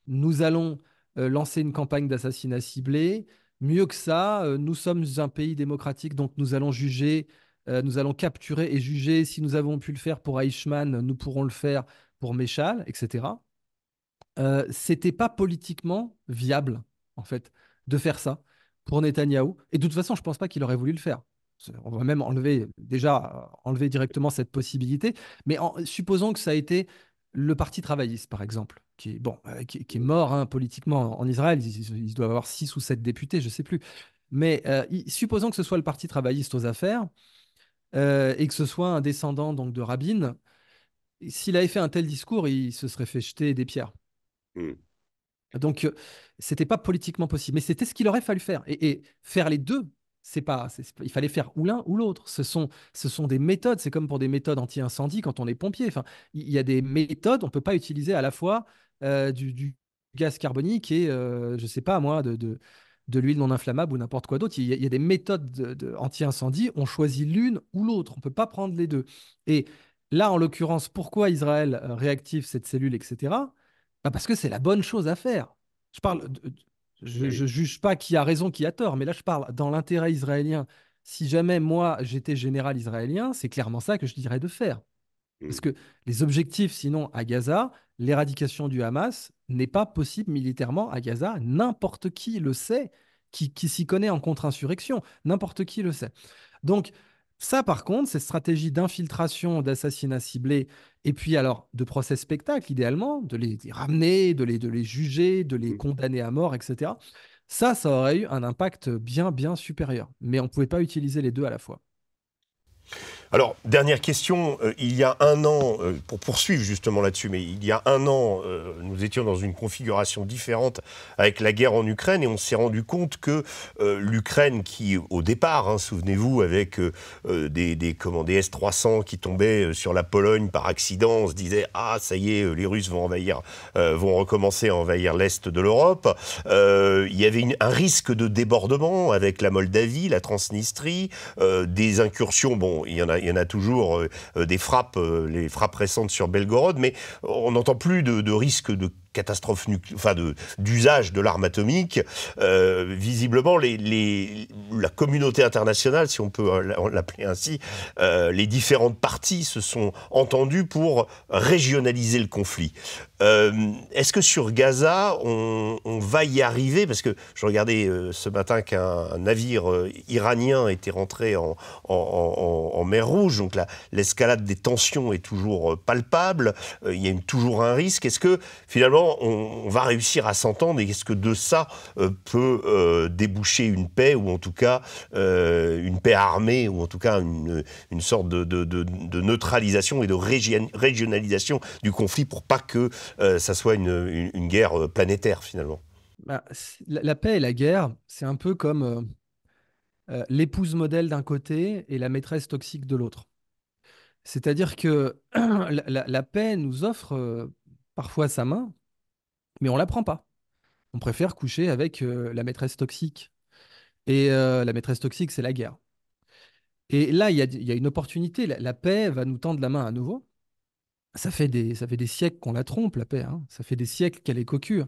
nous allons lancer une campagne d'assassinat ciblé. Mieux que ça, nous sommes un pays démocratique, donc nous allons juger, nous allons capturer et juger. Si nous avons pu le faire pour Eichmann, nous pourrons le faire pour Méchal, etc. C'était pas politiquement viable, en fait, de faire ça pour Netanyahou. Et de toute façon, je pense pas qu'il aurait voulu le faire. On va même enlever directement cette possibilité. Mais supposons que ça a été le Parti travailliste, par exemple, qui est mort hein, politiquement en Israël. Il doit avoir 6 ou 7 députés, je ne sais plus. Mais supposons que ce soit le Parti travailliste aux affaires et que ce soit un descendant donc, de Rabin. S'il avait fait un tel discours, il se serait fait jeter des pierres. Mm. Donc, c'était pas politiquement possible, mais c'était ce qu'il aurait fallu faire. Et faire les deux, il fallait faire ou l'un ou l'autre. Ce sont des méthodes, c'est comme pour des méthodes anti-incendie quand on est pompier. Enfin, il y a des méthodes, on peut pas utiliser à la fois du gaz carbonique et, je sais pas moi, de l'huile non inflammable ou n'importe quoi d'autre. Il y a des méthodes anti-incendie, on choisit l'une ou l'autre, on peut pas prendre les deux. Et là, en l'occurrence, pourquoi Israël réactive cette cellule, etc. Bah, parce que c'est la bonne chose à faire. Je parle, je Oui. ne juge pas qui a raison, qui a tort, mais là je parle dans l'intérêt israélien. Si jamais moi j'étais général israélien, c'est clairement ça que je dirais de faire. Parce Mm. que les objectifs, sinon à Gaza, l'éradication du Hamas n'est pas possible militairement à Gaza. N'importe qui le sait, qui s'y connaît en contre-insurrection. N'importe qui le sait. Donc, ça, par contre, cette stratégie d'infiltration, d'assassinat ciblé, et puis alors de procès spectacle, idéalement, de les ramener, de les juger, de les Mm. condamner à mort, etc. Ça aurait eu un impact bien, bien supérieur. Mais on ne pouvait pas utiliser les deux à la fois. Alors, dernière question. Il y a un an, pour poursuivre justement là-dessus, mais il y a un an, nous étions dans une configuration différente avec la guerre en Ukraine et on s'est rendu compte que l'Ukraine, qui au départ, hein, souvenez-vous, avec des S-300 qui tombaient sur la Pologne par accident, on se disait « Ah, ça y est, les Russes vont recommencer à envahir l'Est de l'Europe ». Il y avait un risque de débordement avec la Moldavie, la Transnistrie, des incursions, bon, il y en a toujours des frappes, les frappes récentes sur Belgorod, mais on n'entend plus de risque de catastrophe d'usage de l'arme atomique. Visiblement, la communauté internationale, si on peut l'appeler ainsi, les différentes parties se sont entendues pour régionaliser le conflit. Est-ce que sur Gaza, on va y arriver? Parce que je regardais ce matin qu'un navire iranien était rentré en mer Rouge, donc l'escalade des tensions est toujours palpable, il y a toujours un risque. Est-ce que finalement finalement, on va réussir à s'entendre et est-ce que de ça peut déboucher une paix ou en tout cas une paix armée ou en tout cas une sorte de neutralisation et de régionalisation du conflit pour pas que ça soit une guerre planétaire finalement. Bah, la paix et la guerre, c'est un peu comme l'épouse modèle d'un côté et la maîtresse toxique de l'autre. C'est-à-dire que la paix nous offre parfois sa main, mais on la prend pas. On préfère coucher avec la maîtresse toxique. Et la maîtresse toxique, c'est la guerre. Et là, il y a une opportunité. La paix va nous tendre la main à nouveau. Ça fait des siècles qu'on la trompe, la paix, hein. Ça fait des siècles qu'elle est cocu.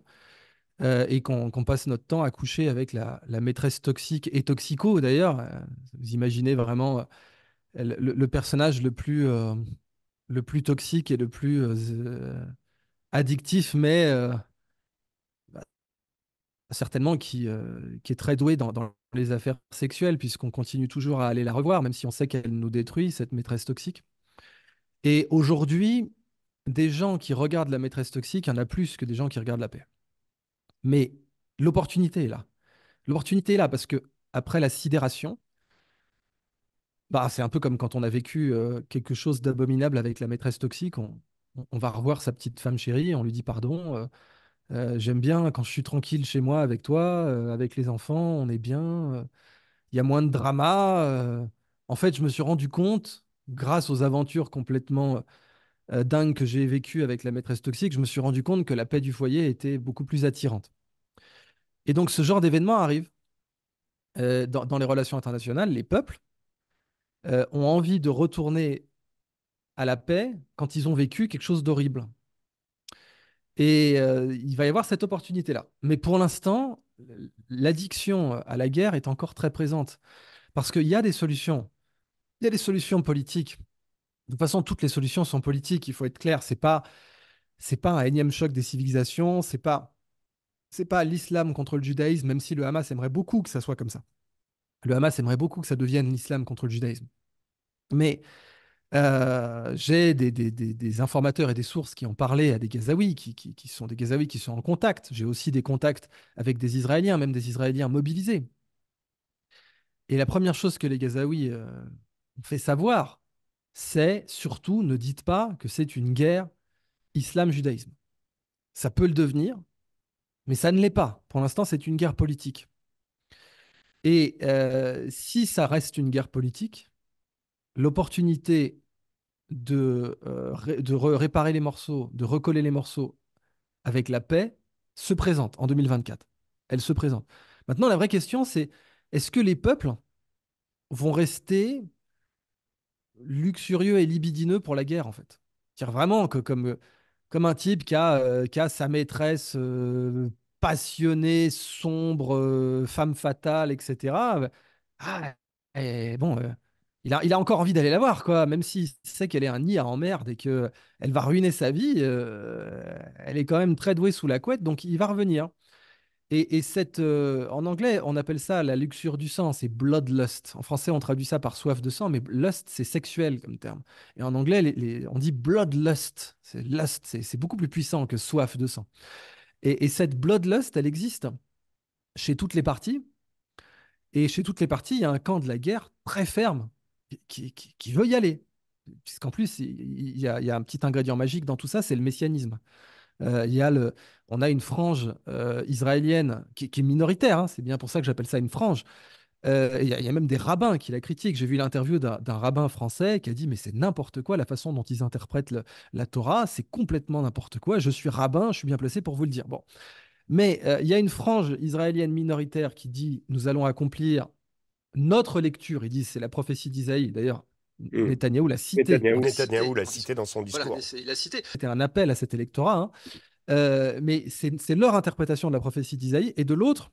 Et qu'on passe notre temps à coucher avec la maîtresse toxique et toxico, d'ailleurs. Vous imaginez vraiment le personnage le plus toxique et le plus addictif, mais certainement qui est très doué dans les affaires sexuelles, puisqu'on continue toujours à aller la revoir, même si on sait qu'elle nous détruit, cette maîtresse toxique. Et aujourd'hui, des gens qui regardent la maîtresse toxique, il y en a plus que des gens qui regardent la paix. Mais l'opportunité est là. L'opportunité est là parce que après la sidération, bah, c'est un peu comme quand on a vécu quelque chose d'abominable avec la maîtresse toxique. On va revoir sa petite femme chérie, on lui dit pardon. J'aime bien quand je suis tranquille chez moi avec toi, avec les enfants, on est bien. Il y a moins de drama. En fait, je me suis rendu compte, grâce aux aventures complètement dingues que j'ai vécues avec la maîtresse toxique, je me suis rendu compte que la paix du foyer était beaucoup plus attirante. Et donc, ce genre d'événement arrive dans les relations internationales. Les peuples ont envie de retourner à la paix quand ils ont vécu quelque chose d'horrible. Et il va y avoir cette opportunité-là. Mais pour l'instant, l'addiction à la guerre est encore très présente. Parce qu'il y a des solutions. Il y a des solutions politiques. De toute façon, toutes les solutions sont politiques, il faut être clair. C'est pas un énième choc des civilisations, c'est pas l'islam contre le judaïsme, même si le Hamas aimerait beaucoup que ça soit comme ça. Le Hamas aimerait beaucoup que ça devienne l'islam contre le judaïsme. Mais j'ai des informateurs et des sources qui ont parlé à des Gazaouis, qui sont des Gazaouis qui sont en contact. J'ai aussi des contacts avec des Israéliens, même des Israéliens mobilisés. Et la première chose que les Gazaouis ont fait savoir, c'est surtout ne dites pas que c'est une guerre islam-judaïsme. Ça peut le devenir, mais ça ne l'est pas. Pour l'instant, c'est une guerre politique. Et si ça reste une guerre politique, l'opportunité de réparer les morceaux, de recoller les morceaux avec la paix se présente en 2024. Elle se présente. Maintenant, la vraie question, c'est est-ce que les peuples vont rester luxurieux et libidineux pour la guerre, en fait? C'est-à-dire vraiment que comme un type qui a sa maîtresse passionnée, sombre, femme fatale, etc. Ah, et bon, il a encore envie d'aller la voir, quoi, même s'il sait qu'elle est un nid à emmerde et qu'elle va ruiner sa vie, elle est quand même très douée sous la couette, donc il va revenir. Et en anglais, on appelle ça la luxure du sang, c'est bloodlust. En français, on traduit ça par soif de sang, mais lust, c'est sexuel comme terme. Et en anglais, on dit bloodlust. C'est beaucoup plus puissant que soif de sang. Et cette bloodlust, elle existe chez toutes les parties. Et chez toutes les parties, il y a un camp de la guerre très ferme qui veut y aller. Puisqu'en plus, il y a un petit ingrédient magique dans tout ça, c'est le messianisme. Il y a on a une frange israélienne qui est minoritaire, hein, c'est bien pour ça que j'appelle ça une frange. Il y a même des rabbins qui la critiquent. J'ai vu l'interview d'un rabbin français qui a dit, mais c'est n'importe quoi la façon dont ils interprètent la Torah, c'est complètement n'importe quoi. Je suis rabbin, je suis bien placé pour vous le dire. Bon. Mais il y a une frange israélienne minoritaire qui dit, nous allons accomplir notre lecture. Ils disent, c'est la prophétie d'Isaïe. D'ailleurs, Netanyahou l'a cité. Netanyahou l'a cité dans son discours. Voilà, il a cité. C'était un appel à cet électorat, hein. Mais c'est leur interprétation de la prophétie d'Isaïe. Et de l'autre,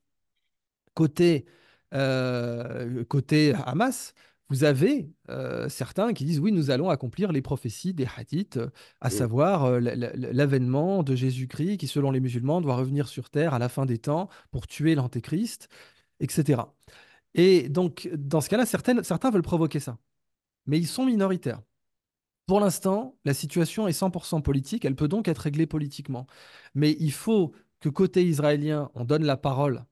côté Hamas, vous avez certains qui disent oui, nous allons accomplir les prophéties des hadiths, à savoir l'avènement de Jésus-Christ qui, selon les musulmans, doit revenir sur terre à la fin des temps pour tuer l'antéchrist, etc. Et donc, dans ce cas-là, certains veulent provoquer ça. Mais ils sont minoritaires. Pour l'instant, la situation est 100% politique, elle peut donc être réglée politiquement. Mais il faut que côté israélien, on donne la parole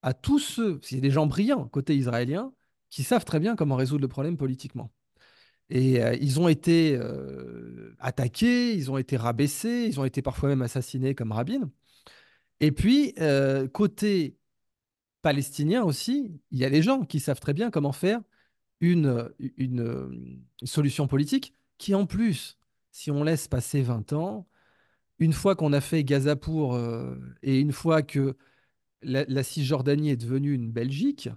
à tous ceux, s'il y a des gens brillants côté israélien, qui savent très bien comment résoudre le problème politiquement. Et ils ont été attaqués, ils ont été rabaissés, ils ont été parfois même assassinés comme Rabin. Et puis, côté palestinien aussi, il y a des gens qui savent très bien comment faire une solution politique qui, en plus, si on laisse passer 20 ans, une fois qu'on a fait Gaza pour et une fois que la Cisjordanie est devenue une Belgique,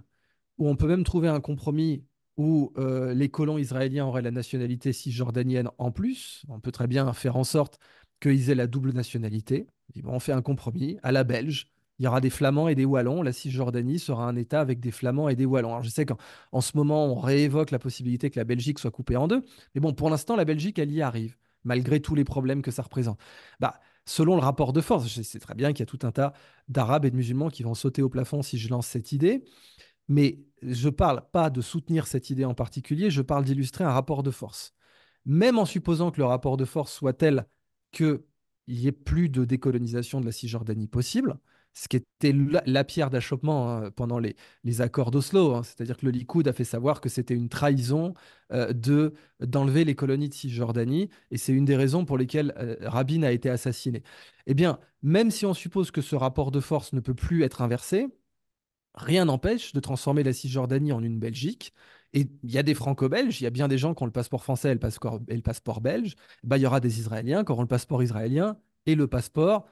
où on peut même trouver un compromis où les colons israéliens auraient la nationalité cisjordanienne en plus. On peut très bien faire en sorte qu'ils aient la double nationalité. On fait un compromis à la belge. Il y aura des Flamands et des Wallons. La Cisjordanie sera un État avec des Flamands et des Wallons. Alors je sais qu'en ce moment, on réévoque la possibilité que la Belgique soit coupée en deux. Mais bon, pour l'instant, la Belgique, elle y arrive, malgré tous les problèmes que ça représente. Bah, selon le rapport de force, je sais très bien qu'il y a tout un tas d'Arabes et de musulmans qui vont sauter au plafond si je lance cette idée. Mais je ne parle pas de soutenir cette idée en particulier, je parle d'illustrer un rapport de force. Même en supposant que le rapport de force soit tel qu'il n'y ait plus de décolonisation de la Cisjordanie possible, ce qui était la pierre d'achoppement pendant les accords d'Oslo, c'est-à-dire que le Likoud a fait savoir que c'était une trahison d'enlever les colonies de Cisjordanie, et c'est une des raisons pour lesquelles Rabin a été assassiné. Eh bien, même si on suppose que ce rapport de force ne peut plus être inversé, rien n'empêche de transformer la Cisjordanie en une Belgique. Et il y a des Franco-Belges, il y a bien des gens qui ont le passeport français et le passeport belge. Bah, il y aura des Israéliens qui auront le passeport israélien et le passeport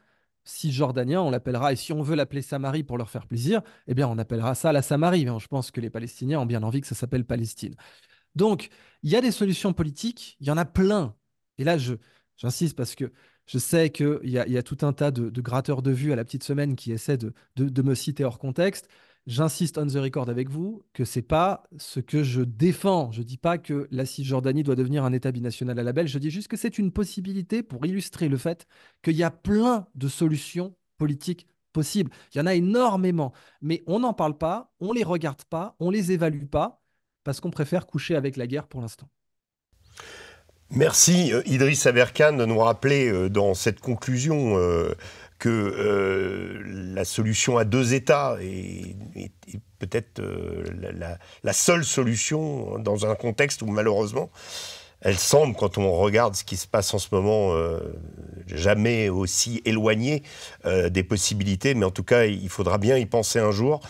cisjordanien, on l'appellera, et si on veut l'appeler Samarie pour leur faire plaisir, eh bien on appellera ça la Samarie. Mais je pense que les Palestiniens ont bien envie que ça s'appelle Palestine. Donc, il y a des solutions politiques, il y en a plein. Et là, j'insiste parce que je sais qu'il y a tout un tas de gratteurs de vues à la petite semaine qui essaient de me citer hors contexte. J'insiste on the record avec vous que c'est pas ce que je défends. Je dis pas que la Cisjordanie doit devenir un État binational à la belle. Je dis juste que c'est une possibilité pour illustrer le fait qu'il y a plein de solutions politiques possibles. Il y en a énormément, mais on n'en parle pas, on les regarde pas, on les évalue pas parce qu'on préfère coucher avec la guerre pour l'instant. Merci Idriss Aberkan de nous rappeler dans cette conclusion que la solution à deux États est peut-être la seule solution dans un contexte où malheureusement elle semble, quand on regarde ce qui se passe en ce moment, jamais aussi éloignée des possibilités, mais en tout cas il faudra bien y penser un jour.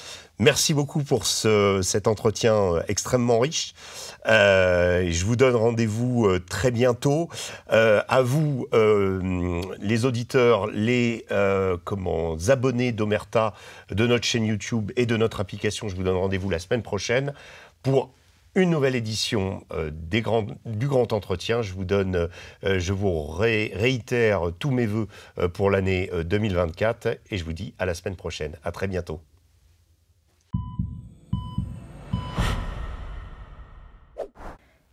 Merci beaucoup pour cet entretien extrêmement riche. Je vous donne rendez-vous très bientôt. À vous, les auditeurs, les abonnés d'Omerta, de notre chaîne YouTube et de notre application, je vous donne rendez-vous la semaine prochaine pour une nouvelle édition du Grand Entretien. Je vous réitère tous mes vœux pour l'année 2024 et je vous dis à la semaine prochaine. À très bientôt.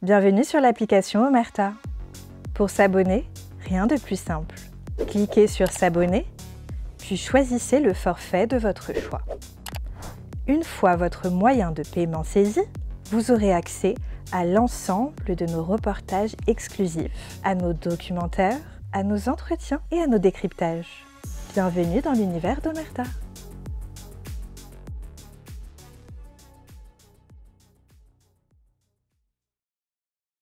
Bienvenue sur l'application Omerta. Pour s'abonner, rien de plus simple. Cliquez sur S'abonner, puis choisissez le forfait de votre choix. Une fois votre moyen de paiement saisi, vous aurez accès à l'ensemble de nos reportages exclusifs, à nos documentaires, à nos entretiens et à nos décryptages. Bienvenue dans l'univers d'Omerta.